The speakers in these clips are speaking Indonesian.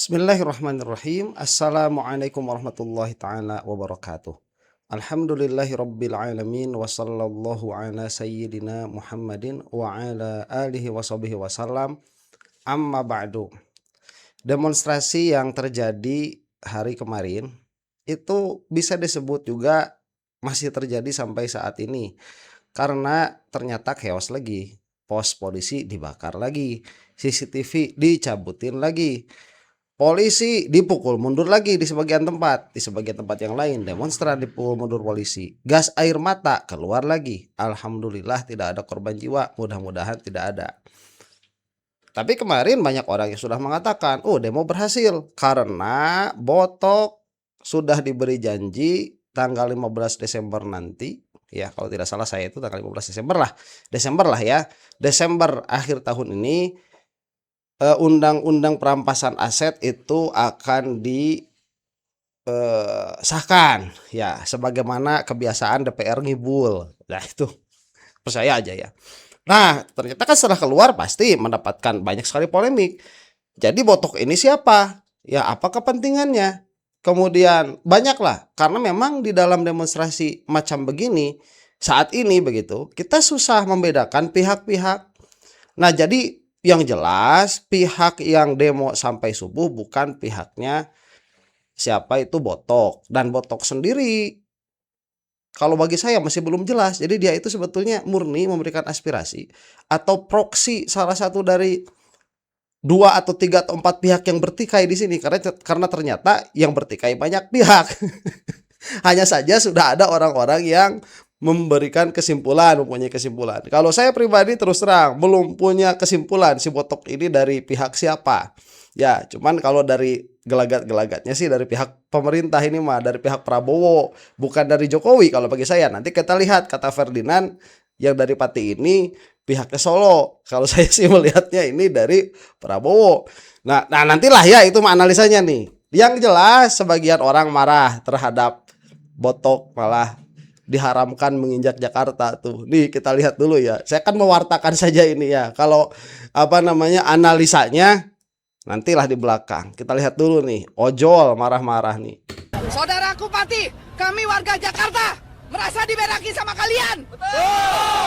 Bismillahirrahmanirrahim. Assalamualaikum warahmatullahi ta'ala wabarakatuh. Alhamdulillahi rabbil alamin. Wa sallallahu ala sayyidina Muhammadin wa ala alihi wa sahbihi wasallam. Amma ba'du. Demonstrasi yang terjadi hari kemarin itu bisa disebut juga masih terjadi sampai saat ini. Karena ternyata chaos lagi. Pos polisi dibakar lagi. CCTV dicabutin lagi. Polisi dipukul mundur lagi di sebagian tempat. Di sebagian tempat yang lain demonstran dipukul mundur polisi. Gas air mata keluar lagi. Alhamdulillah tidak ada korban jiwa. Mudah-mudahan tidak ada. Tapi kemarin banyak orang yang sudah mengatakan, oh demo berhasil. Karena Botok sudah diberi janji tanggal 15 Desember nanti. Ya kalau tidak salah saya itu tanggal 15 Desember lah. Desember lah ya. Desember akhir tahun ini. Undang-undang perampasan aset itu akan disahkan ya sebagaimana kebiasaan DPR ngibul. Nah itu percaya aja ya. Nah ternyata kan setelah keluar pasti mendapatkan banyak sekali polemik. Jadi Botok ini siapa? Ya apa kepentingannya? Kemudian banyaklah karena memang di dalam demonstrasi macam begini saat ini begitu kita susah membedakan pihak-pihak. Nah jadi yang jelas pihak yang demo sampai subuh bukan pihaknya siapa itu Botok. Dan Botok sendiri kalau bagi saya masih belum jelas. Jadi dia itu sebetulnya murni memberikan aspirasi atau proksi salah satu dari 2 atau 3 atau 4 pihak yang bertikai di sini. Karena ternyata yang bertikai banyak pihak. Hanya saja sudah ada orang-orang yang memberikan kesimpulan, mempunyai kesimpulan. Kalau saya pribadi terus terang belum punya kesimpulan si Botok ini dari pihak siapa. Ya, cuman kalau dari gelagat-gelagatnya sih dari pihak pemerintah ini mah, dari pihak Prabowo, bukan dari Jokowi kalau bagi saya. Nanti kita lihat kata Ferdinand yang dari Pati ini pihaknya Solo. Kalau saya sih melihatnya ini dari Prabowo. Nah nantilah ya itu analisanya nih. Yang jelas sebagian orang marah terhadap Botok malah diharamkan menginjak Jakarta tuh. Nih kita lihat dulu ya. Saya kan mewartakan saja ini ya. Kalau analisanya nantilah di belakang. Kita lihat dulu nih. Ojol marah-marah nih. Saudaraku Pati, kami warga Jakarta merasa diberakin sama kalian. Betul.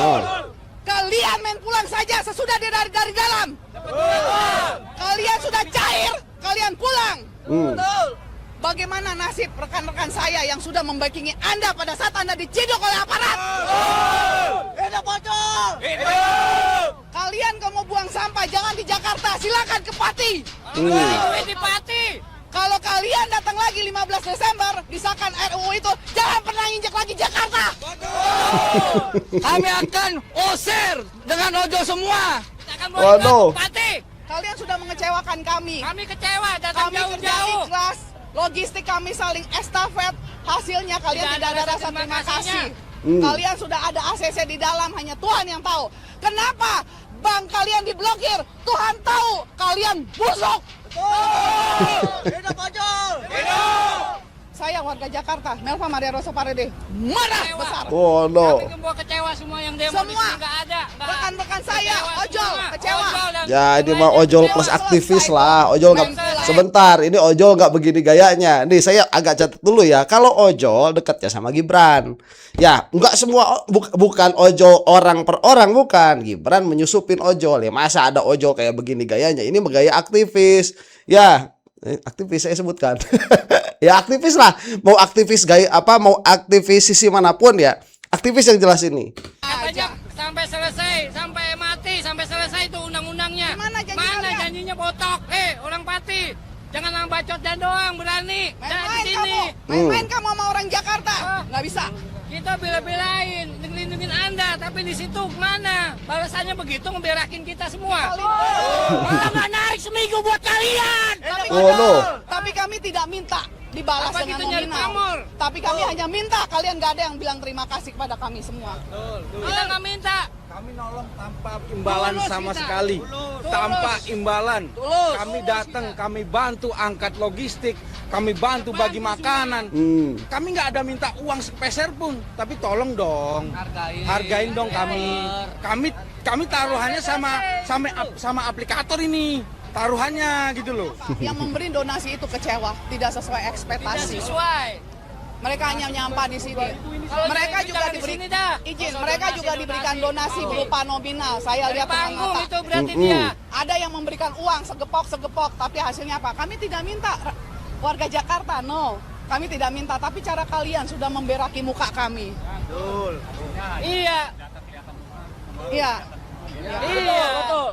Oh. Kalian main pulang saja sesudah dari dalam. Betul. Kalian sudah cair, kalian pulang. Betul. Bagaimana nasib rekan-rekan saya yang sudah membackingi Anda pada saat Anda diciduk oleh aparat? Hidup Ojol! Hidup! Kalian kalau mau buang sampah jangan di Jakarta, silakan ke Pati. Di Pati. Kalau kalian datang lagi 15 Desember disahkan RUU itu, jangan pernah injak lagi Jakarta. Kami akan usir dengan ojol semua. Waduh. Pati. Kalian sudah mengecewakan kami. Kami kecewa datang Kami kerja jauh-jauh. ikhlas. Logistik kami saling estafet, hasilnya kalian tidak ada rasa terima kasih. Kalian sudah ada ACC di dalam, hanya Tuhan yang tahu. Kenapa bank kalian diblokir? Tuhan tahu, kalian busuk. Hidup Ojol! Hidup! Saya warga Jakarta, Melva Maria Rosa Parede, marah besar. Oh no. Kami semua kecewa semua yang demo di Semua. sini nggak ada. Rekan-rekan saya, ojol, kecewa. Ya ini mah ojol plus aktivis lah. Ojol nggak sebentar. Ini ojol nggak begini gayanya. Nih saya agak catat dulu ya. Kalau ojol dekatnya sama Gibran. Ya nggak semua bukan ojol orang per orang bukan. Gibran menyusupin ojol ya. Masa ada ojol kayak begini gayanya? Ini gaya aktivis. Ya aktivis saya sebutkan. Ya aktivis lah. Mau aktivis gaya apa? Mau aktivis sisi manapun ya. Aktivis yang jelas ini. Aja sampai selesai, sampai mati, sampai selesai itu undang-undangnya. Mana janjinya Botok? Orang Pati. Jangan bacot dan doang berani. Main-main di kamu, sini. main-main kamu sama orang Jakarta, nggak bisa. Kita bela-belain, ngelindungin Anda, tapi di situ mana? Balasannya begitu ngeberakin kita semua. Malah nggak naik seminggu buat kalian. Tapi kami tidak minta dibalas Apa dengan gitu nyari nominal. pamor? Tapi kami hanya minta, kalian nggak ada yang bilang terima kasih kepada kami semua. Kita nggak minta. Kami nolong tanpa imbalan Tulus sama kita. sekali. Tulus. Tanpa imbalan. Tulus. Kami datang, kami bantu angkat logistik, kami bantu bagi makanan. Kami nggak ada minta uang sepeser pun, tapi tolong dong. Hargain dong kami. Kami taruhannya sama aplikator ini. taruhannya gitu loh. Yang memberi donasi itu kecewa, tidak sesuai Tidak ekspektasi. sesuai. Mereka hanya nyampah di sini. Kalau Mereka jadi juga jangan di diberi sini dah. izin, mereka juga diberikan donasi berupa nominal. Saya Dari lihat dengan panggung mata. itu berarti dia. Ada yang memberikan uang segepok, tapi hasilnya apa? Kami tidak minta warga Jakarta, no. Kami tidak minta, tapi cara kalian sudah memberaki muka kami. Iya. Iya. Iya. Betul.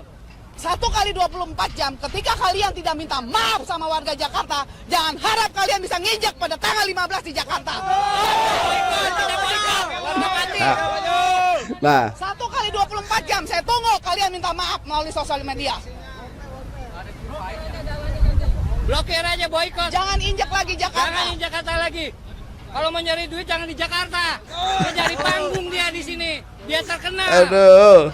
1 kali 24 jam, ketika kalian tidak minta maaf sama warga Jakarta, jangan harap kalian bisa nginjak pada tanggal 15 di Jakarta. Nah, 1 kali 24 jam, saya tunggu kalian minta maaf melalui sosial media. Blokir aja, boykot. Jangan injak lagi Jangan Jakarta. di Jakarta lagi. Kalau mau nyari duit jangan di Jakarta. Dia cari panggung dia di sini. Dia terkenal. aduh.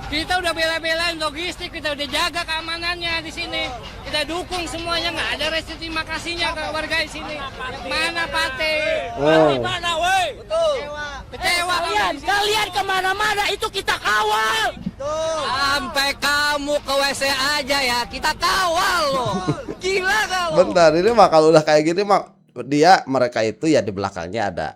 Kita udah bela-belain logistik, kita udah jaga keamanannya di sini. Kita dukung semuanya, nggak ada resi terima kasihnya ke warga di sini. Mana Pate? Oh. Mana, woi? Betul. Kecewa kalian kemana-mana itu kita kawal. Sampai kamu ke WC aja ya, kita kawal loh. Gila kau. Bentar, ini mah kalau udah kayak gini mah mereka itu ya di belakangnya ada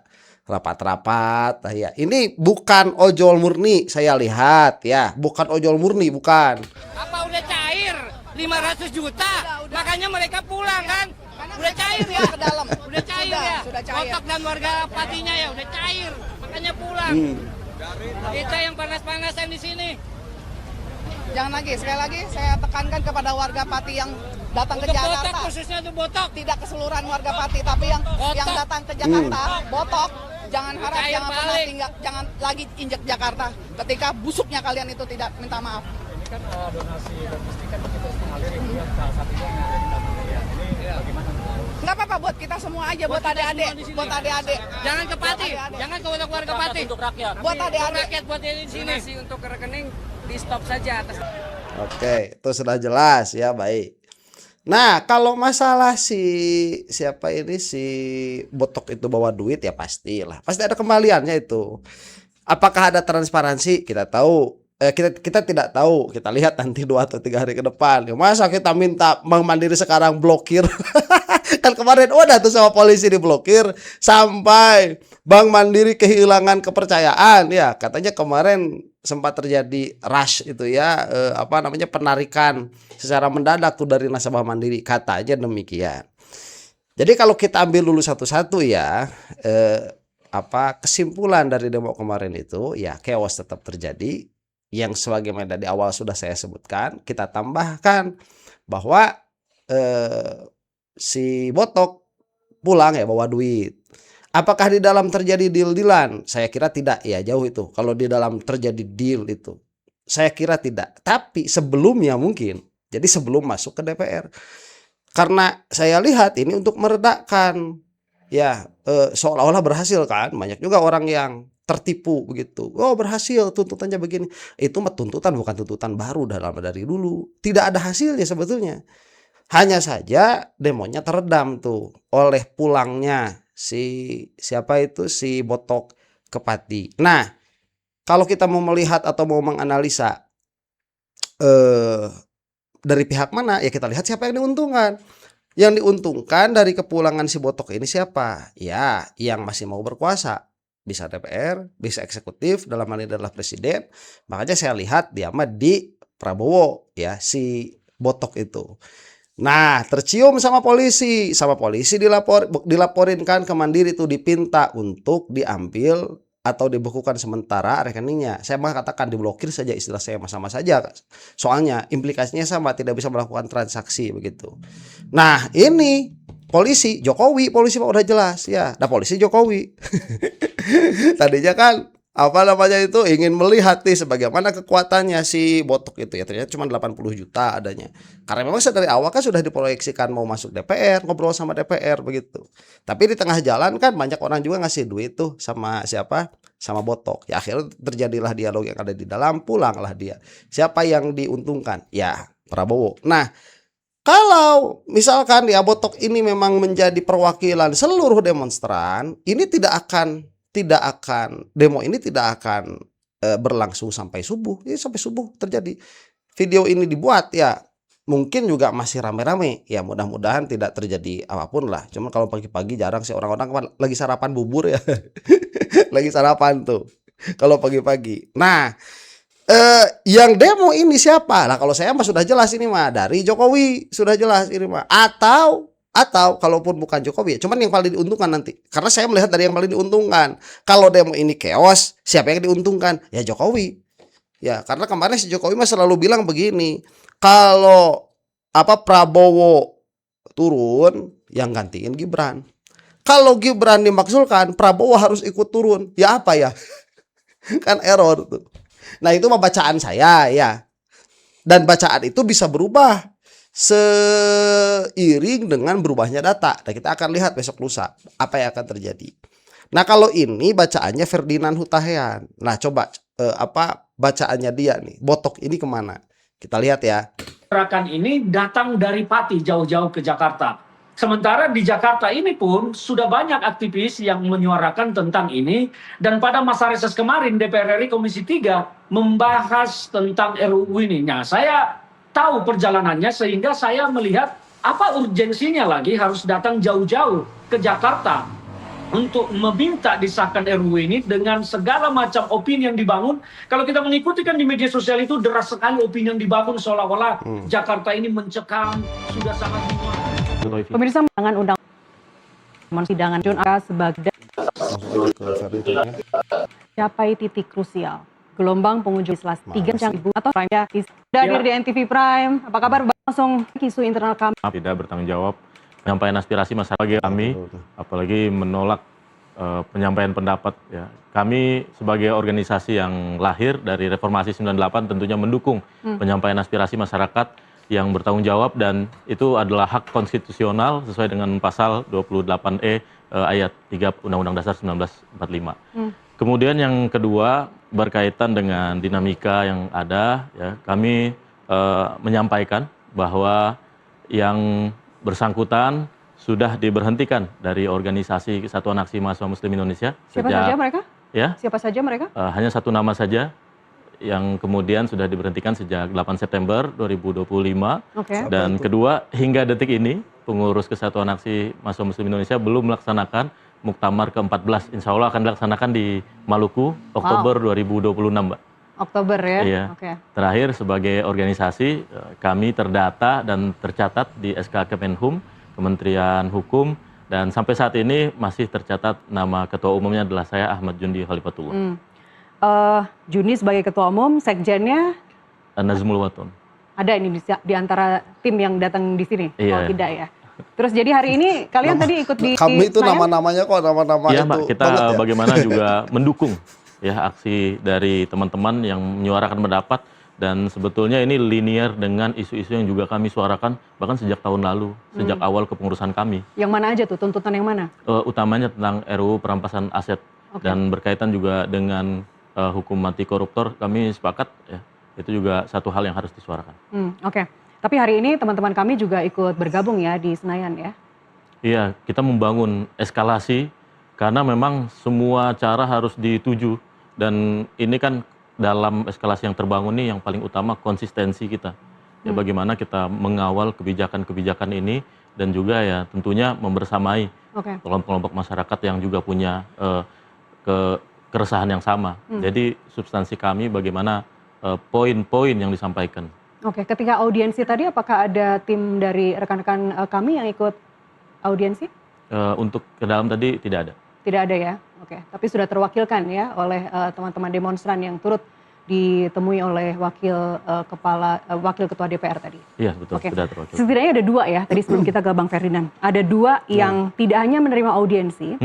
rapat-rapat. Nah, ya. Ini bukan ojol murni, saya lihat ya, bukan ojol murni, bukan. Apa udah cair? 500 juta. Makanya mereka pulang kan? Udah cair ya ke dalam. Udah cair ya. Sudah cair. Kotok dan warga Patinya ya udah cair. Makanya pulang. Kita yang panas-panasan di sini. Jangan lagi, sekali lagi saya tekankan kepada warga Pati yang datang ke Untuk botok Jakarta. khususnya untuk botok. Tidak keseluruhan warga Pati, tapi yang Botok. datang ke Jakarta, botok. Jangan harap, Cair jangan pernah balik. tinggal, jangan lagi injak Jakarta. Ketika busuknya kalian itu tidak minta maaf. Nggak apa-apa buat kita semua aja, buat kita adik-adik, semua di sini. buat adik-adik. Jangan ke Pati, Adik-adik. jangan ke warga Pati. Untuk rakyat. Buat adik-adik. Rakyat buat di sini. Untuk rekening di stop saja atas. Oke, itu sudah jelas ya, baik. Nah, kalau masalah siapa ini si Botok itu bawa duit ya pastilah. Pasti ada kembaliannya itu. Apakah ada transparansi? Kita tahu. Kita tidak tahu. Kita lihat nanti 2 atau 3 hari ke depan. Ya, masa kita minta Bank Mandiri sekarang blokir? Kan kemarin udah tuh sama polisi diblokir sampai Bank Mandiri kehilangan kepercayaan ya. Katanya kemarin sempat terjadi rush itu ya, penarikan secara mendadak tuh dari nasabah Mandiri, katanya demikian. Jadi kalau kita ambil dulu satu-satu ya, kesimpulan dari demo kemarin itu ya chaos tetap terjadi. Yang sebagaimana di awal sudah saya sebutkan, kita tambahkan bahwa si Botok pulang ya bawa duit. Apakah di dalam terjadi deal-dealan? Saya kira tidak ya, jauh itu. Kalau di dalam terjadi deal itu, saya kira tidak. Tapi sebelumnya mungkin. Jadi sebelum masuk ke DPR. Karena saya lihat ini untuk meredakan ya, seolah-olah berhasil kan. Banyak juga orang yang tertipu begitu. Oh, berhasil, tuntutannya begini. Itu mah tuntutan, bukan tuntutan baru dari dulu. Tidak ada hasilnya sebetulnya. Hanya saja demonya teredam tuh oleh pulangnya si Botok ke Pati. Nah, kalau kita mau melihat atau mau menganalisa dari pihak mana, ya kita lihat siapa yang diuntungkan. Yang diuntungkan dari kepulangan si Botok ini siapa? Ya, yang masih mau berkuasa. Bisa DPR, bisa eksekutif, dalam hal ini adalah presiden. Makanya saya lihat dia mah di Prabowo ya, si Botok itu. Nah, tercium sama polisi dilaporinkan ke Mandiri itu, dipinta untuk diambil atau dibekukan sementara rekeningnya. Saya mah katakan diblokir saja, istilah saya sama saja. Soalnya implikasinya sama, tidak bisa melakukan transaksi begitu. Nah, ini polisi Pak udah jelas ya. Nah, polisi Jokowi. Tadinya kan ingin melihat nih sebagaimana kekuatannya si Botok itu ya, ternyata cuma 80 juta adanya. Karena memang dari awal kan sudah diproyeksikan mau masuk DPR, ngobrol sama DPR begitu. Tapi di tengah jalan kan banyak orang juga ngasih duit tuh sama Botok. Ya akhirnya terjadilah dialog yang ada di dalam, pulanglah dia. Siapa yang diuntungkan? Ya, Prabowo. Nah, kalau misalkan ya Botok ini memang menjadi perwakilan seluruh demonstran, ini demo ini tidak akan berlangsung sampai subuh. Ini sampai subuh terjadi. Video ini dibuat ya mungkin juga masih rame-rame. Ya mudah-mudahan tidak terjadi apapun lah. Cuman kalau pagi-pagi jarang sih, orang-orang kan lagi sarapan bubur ya. Lagi sarapan tuh kalau pagi-pagi. Nah, yang demo ini siapa? Nah, kalau saya mah sudah jelas ini mah dari Jokowi, sudah jelas ini mah. Atau kalaupun bukan Jokowi, cuman yang paling diuntungkan nanti. Karena saya melihat dari yang paling diuntungkan. Kalau demo ini chaos, siapa yang diuntungkan? Ya Jokowi. Ya, karena kemarin si Jokowi mah selalu bilang begini, kalau Prabowo turun, yang gantiin Gibran. Kalau Gibran dimakzulkan, Prabowo harus ikut turun. Ya apa ya? Kan error tuh. Nah, itu mah bacaan saya ya. Dan bacaan itu bisa berubah seiring dengan berubahnya data. Dan kita akan lihat besok lusa apa yang akan terjadi. Nah, kalau ini bacaannya Ferdinand Hutahian. Nah, coba bacaannya dia nih. Botok ini kemana? Kita lihat ya. Gerakan ini datang dari Pati jauh-jauh ke Jakarta. Sementara di Jakarta ini pun sudah banyak aktivis yang menyuarakan tentang ini. Dan pada masa reses kemarin DPR RI Komisi 3 membahas tentang RUU ini. Nah, saya tahu perjalanannya sehingga saya melihat apa urgensinya lagi harus datang jauh-jauh ke Jakarta untuk meminta disahkan RUU ini dengan segala macam opini yang dibangun. Kalau kita mengikuti kan di media sosial itu deras sekali opini yang dibangun seolah-olah Jakarta ini mencekam, sudah sangat dimulai. Pemirsa, dengan undang persidangan Jun sebagai capai titik krusial. Gelombang pengunjung kelas 3 atau Prime ya. Sudah hadir di NTV Prime. Apa kabar? Langsung isu internal kami. Tidak bertanggung jawab penyampaian aspirasi masyarakat kami, apalagi menolak penyampaian pendapat. Ya. Kami sebagai organisasi yang lahir dari Reformasi 98 tentunya mendukung penyampaian aspirasi masyarakat yang bertanggung jawab, dan itu adalah hak konstitusional sesuai dengan pasal 28E ayat 3 Undang-Undang Dasar 1945. Kemudian yang kedua berkaitan dengan dinamika yang ada, ya, kami menyampaikan bahwa yang bersangkutan sudah diberhentikan dari organisasi Kesatuan Aksi Mahasiswa Muslim Indonesia. Siapa saja mereka? Ya, Siapa saja mereka? hanya satu nama saja yang kemudian sudah diberhentikan sejak 8 September 2025. Oke. Dan kedua, hingga detik ini pengurus Kesatuan Aksi Mahasiswa Muslim Indonesia belum melaksanakan Muktamar ke-14. Insya Allah akan dilaksanakan di Maluku Oktober 2026, Mbak. Oktober ya? Iya. Oke. Terakhir, sebagai organisasi, kami terdata dan tercatat di SK Kemenhum, Kementerian Hukum, dan sampai saat ini masih tercatat nama ketua umumnya adalah saya, Ahmad Jundi Khalifatullah. Juni sebagai ketua umum, sekjennya Nazmul Waton. ada ini di antara tim yang datang di sini? Iya. Oh, tidak ya? Terus jadi hari ini kalian tadi ikut di Kami itu Senayan? nama-namanya kok nama-nama Iya, itu Mbak, kita banget ya. bagaimana juga mendukung ya aksi dari teman-teman yang menyuarakan pendapat, dan sebetulnya ini linear dengan isu-isu yang juga kami suarakan bahkan sejak tahun lalu, sejak awal kepengurusan kami. Yang mana aja tuh? Tuntutan yang mana? Utamanya tentang RUU perampasan aset. Oke. Dan berkaitan juga dengan hukum mati koruptor, kami sepakat ya, itu juga satu hal yang harus disuarakan. Oke. Tapi hari ini teman-teman kami juga ikut bergabung ya di Senayan ya? Iya, kita membangun eskalasi karena memang semua cara harus dituju, dan ini kan dalam eskalasi yang terbangun ini yang paling utama konsistensi kita. Ya, bagaimana kita mengawal kebijakan-kebijakan ini, dan juga ya tentunya membersamai Oke. kelompok-kelompok masyarakat yang juga punya keresahan yang sama. Jadi substansi kami bagaimana poin-poin yang disampaikan. Oke, ketika audiensi tadi apakah ada tim dari rekan-rekan kami yang ikut audiensi? Untuk ke dalam tadi tidak ada. Tidak ada ya? Oke, tapi sudah terwakilkan ya oleh teman-teman demonstran yang turut ditemui oleh wakil ketua DPR tadi. Iya, betul, Oke. sudah terwakil. Setidaknya ada dua ya, tadi sebelum kita ke Bang Ferdinand. Ada dua yang tidak hanya menerima audiensi,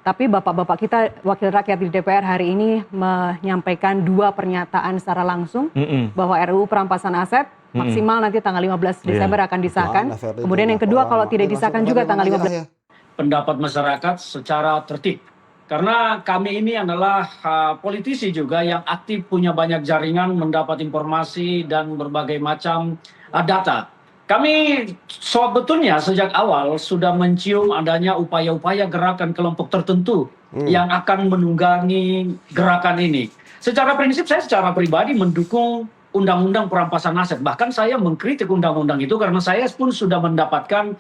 tapi bapak-bapak kita wakil rakyat di DPR hari ini menyampaikan dua pernyataan secara langsung bahwa RUU perampasan aset maksimal nanti tanggal 15 Desember akan disahkan. Nah, Ferdinand, Kemudian yang kedua kalau tidak disahkan juga tanggal 15. Pendapat masyarakat secara tertib. Karena kami ini adalah politisi juga yang aktif, punya banyak jaringan, mendapat informasi dan berbagai macam data. Kami sebetulnya sejak awal sudah mencium adanya upaya-upaya gerakan kelompok tertentu yang akan menunggangi gerakan ini. Secara prinsip saya secara pribadi mendukung undang-undang perampasan aset. Bahkan saya mengkritik undang-undang itu karena saya pun sudah mendapatkan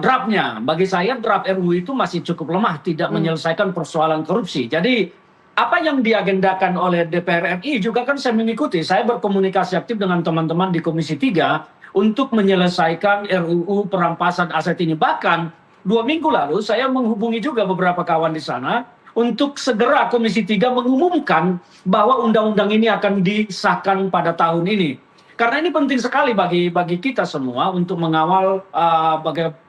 draftnya. Bagi saya draft RUU itu masih cukup lemah, tidak menyelesaikan persoalan korupsi. Jadi apa yang diagendakan oleh DPR RI juga kan saya mengikuti. Saya berkomunikasi aktif dengan teman-teman di Komisi 3 untuk menyelesaikan RUU perampasan aset ini. Bahkan 2 minggu lalu saya menghubungi juga beberapa kawan di sana untuk segera Komisi 3 mengumumkan bahwa undang-undang ini akan disahkan pada tahun ini. Karena ini penting sekali bagi kita semua untuk mengawal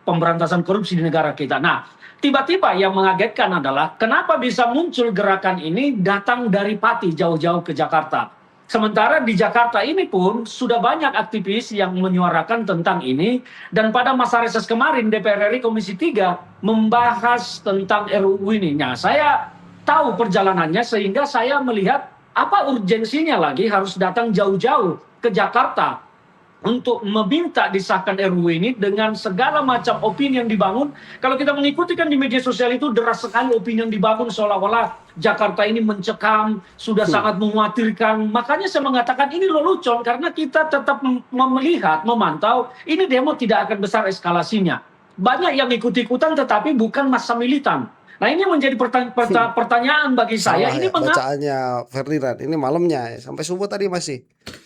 pemberantasan korupsi di negara kita. Nah, tiba-tiba yang mengagetkan adalah kenapa bisa muncul gerakan ini datang dari Pati jauh-jauh ke Jakarta. Sementara di Jakarta ini pun sudah banyak aktivis yang menyuarakan tentang ini, dan pada masa reses kemarin DPR RI Komisi 3 membahas tentang RUU ini. Nah, saya tahu perjalanannya sehingga saya melihat apa urgensinya lagi harus datang jauh-jauh ke Jakarta untuk meminta disahkan RUU ini dengan segala macam opini yang dibangun. Kalau kita mengikuti kan di media sosial itu deras sekali opini yang dibangun seolah-olah Jakarta ini mencekam, sudah sangat mengkhawatirkan. Makanya saya mengatakan ini lelucon karena kita tetap melihat, memantau, ini demo tidak akan besar eskalasinya. Banyak yang ikut-ikutan tetapi bukan massa militan. Nah ini menjadi pertanyaan bagi saya. Salah Ini ya, mengapa bacaannya Ferdinand ini malamnya ya, sampai subuh tadi masih.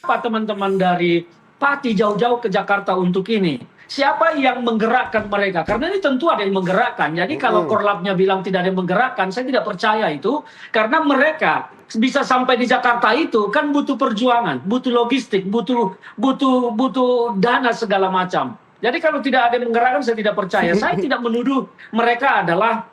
teman-teman dari Pati jauh-jauh ke Jakarta untuk ini? Siapa yang menggerakkan mereka? Karena ini tentu ada yang menggerakkan. Jadi kalau Korlapnya bilang tidak ada yang menggerakkan, saya tidak percaya itu. Karena mereka bisa sampai di Jakarta itu kan butuh perjuangan, butuh logistik, butuh dana segala macam. Jadi kalau tidak ada yang menggerakkan, saya tidak percaya. Saya tidak menuduh mereka adalah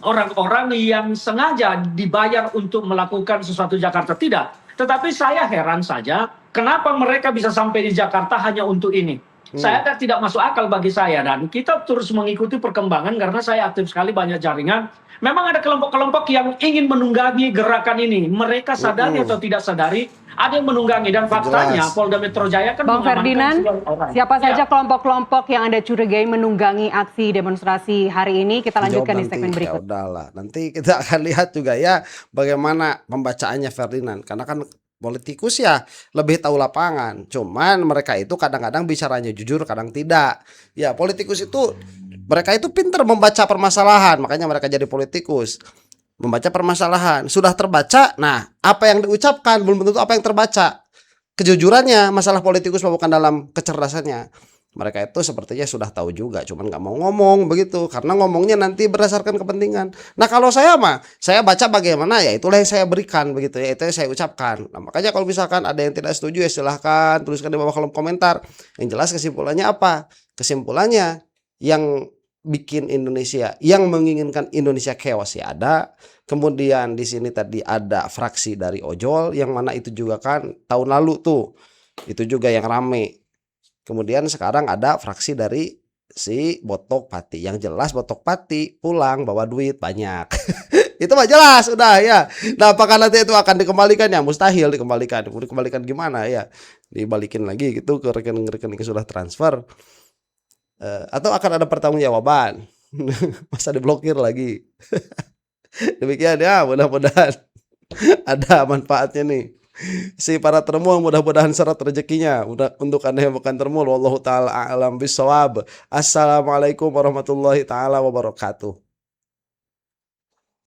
orang-orang yang sengaja dibayar untuk melakukan sesuatu di Jakarta. Tidak. Tetapi saya heran saja, kenapa mereka bisa sampai di Jakarta hanya untuk ini. Saya tidak masuk akal bagi saya, dan kita terus mengikuti perkembangan karena saya aktif sekali banyak jaringan. Memang ada kelompok-kelompok yang ingin menunggangi gerakan ini. Mereka sadari atau tidak sadari, ada yang menunggangi. Dan faktanya Polda Metro Jaya kan Bang Ferdinand, siapa saja kelompok-kelompok yang Anda curigai menunggangi aksi demonstrasi hari ini? Kita lanjutkan di segmen berikut. Ya udahlah, nanti kita akan lihat juga ya bagaimana pembacaannya Ferdinand. Karena kan politikus ya lebih tahu lapangan. Cuman mereka itu kadang-kadang bicaranya jujur, kadang tidak. Ya politikus itu mereka itu pintar membaca permasalahan, makanya mereka jadi politikus. Membaca permasalahan, sudah terbaca, nah apa yang diucapkan belum tentu apa yang terbaca. Kejujurannya masalah politikus bukan dalam kecerdasannya. Mereka itu sepertinya sudah tahu juga, cuman nggak mau ngomong begitu, karena ngomongnya nanti berdasarkan kepentingan. Nah kalau saya mah, saya baca bagaimana ya itulah yang saya berikan begitu ya, itu yang saya ucapkan. Nah makanya kalau misalkan ada yang tidak setuju ya silahkan tuliskan di bawah kolom komentar. Yang jelas kesimpulannya apa? Kesimpulannya yang bikin Indonesia, yang menginginkan Indonesia chaos ya ada. Kemudian di sini tadi ada fraksi dari ojol, yang mana itu juga kan tahun lalu tuh, itu juga yang rame. Kemudian sekarang ada fraksi dari si Botok Pati. Yang jelas Botok Pati pulang bawa duit banyak. Itu mah jelas udah ya. Nah apakah nanti itu akan dikembalikan ya? Mustahil dikembalikan. Dikembalikan gimana ya? Dibalikin lagi gitu ke rekening-rekening yang sudah transfer. Atau akan ada pertanggungjawaban. Masa diblokir lagi. Demikian ya, mudah-mudahan ada manfaatnya nih. Si para termul mudah-mudahan seret rezekinya. Untuk Anda yang bukan termul, wallahu taala a'lam bissawab. Assalamualaikum warahmatullahi taala wabarakatuh.